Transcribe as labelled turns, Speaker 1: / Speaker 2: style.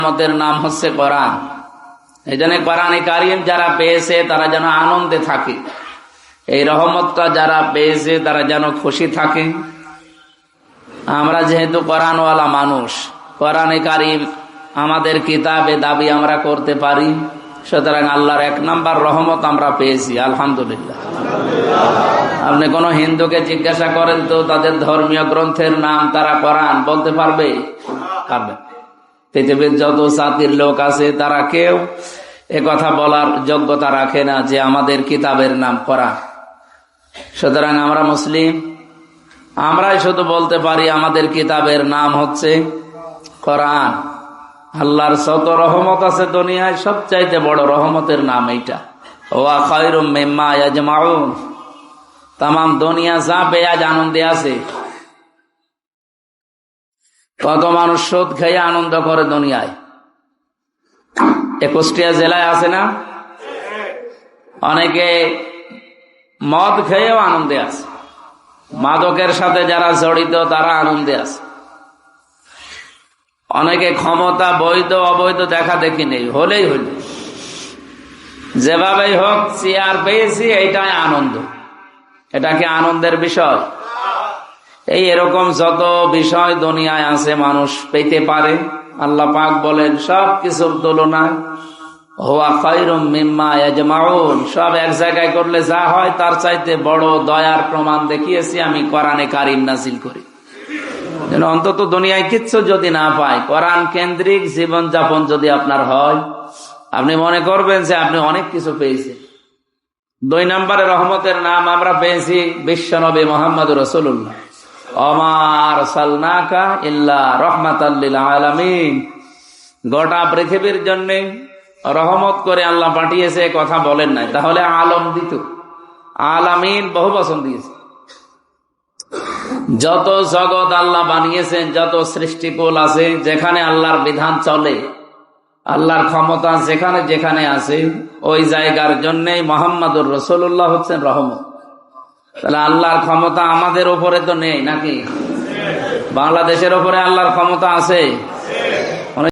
Speaker 1: রহমতের নাম হচ্ছে কোরআন। এই জন্য কোরআনে কারিম যারা পেয়েছে তারা যেন আনন্দে থাকে, এই রহমতটা যারা পেয়েছে তারা যেন খুশি থাকে। আমরা যেহেতু কোরআনওয়ালা মানুষ, কোরআনে কারিম আমাদের কিতাবে দাবি আমরা করতে পারি, সুতরাং আল্লাহর 1 নাম্বার রহমত আমরা পেয়েছি, আলহামদুলিল্লাহ। আপনি কোন হিন্দুকে জিজ্ঞাসা করেন তো তাদের ধর্মীয় গ্রন্থের নাম তারা কোরআন বলতে পারবে? পারবে। পৃথিবীর যত জাতির লোক আছে তারা কেউ কথা বলার যোগ্যতা রাখে না যে আমাদের কিতাবের নাম কোরআন। সুতরাং আমরা মুসলিম, আমরাই শুধু বলতে পারি আমাদের কিতাবের নাম হচ্ছে কোরআন। আল্লাহর যত রহমত আছে দুনিয়ায় সবচাইতে বড় রহমতের নাম এইটা, ওয়া খায়রুম মিম্মা ইয়াজমাউন। তামাম দুনিয়া যা পেয়ে আজ আনন্দে আছে। কত মানুষ সুদ খেয়ে আনন্দ করে দুনিয়ায়। 21টা জেলায় আছে না, অনেকে মদ খেয়েও আনন্দে আছে, মাদকের সাথে যারা জড়িত তারা আনন্দে আছে। অনেকে ক্ষমতা বৈধ অবৈধ দেখা দেখি নেই, হলেই হইল, যেভাবেই হোক চেয়ার পেয়েছি এইটাই আনন্দ। এটা কি আনন্দের বিষয়? এরকম যত বিষয় দুনিয়ায় আছে মানুষ পেতে পারে, আল্লাহ পাক বলেন সব কিছুর তুলনায় হুয়া খায়রুম মিম্মা ইয়াজমাউন, সব এক জায়গায় করলে যা হয় তার চাইতে বড় দয়ার প্রমাণ দেখিয়েছি আমি কোরআনে কারিম নাজিল করি। অন্তত দুনিয়ায় কিচ্ছু যদি না পায়, কোরআন কেন্দ্রিক জীবন যাপন যদি আপনার হয়, আপনি মনে করবেন যে আপনি অনেক কিছু পেয়েছেন। 2 নম্বরে রহমতের নাম আমরা পেয়েছি বিশ্বনবী মুহাম্মদুর রাসূলুল্লাহ। ওমা আরসালনাকা ইল্লা রাহমাতাল লিল আলামিন, গোটা পৃথিবীর জন্য রহমত করে আল্লাহ পাঠিয়েছে, কথা বলেন নাই, তাহলে আলম দিত। আলামিন বহু বচন দিয়েছে। যত জগৎ আল্লাহ বানিয়েছেন, যত সৃষ্টিকুল আছে, যেখানে আল্লাহর বিধান চলে, আল্লাহর ক্ষমতা যেখানে যেখানে আছে, ওই জায়গার জন্যই মুহাম্মদুর রাসূলুল্লাহ হচ্ছেন রহমত। তাহলে আল্লাহর ক্ষমতা আমাদের উপরে তো নেই নাকি? বাংলাদেশের উপরে আল্লাহর ক্ষমতা আছে?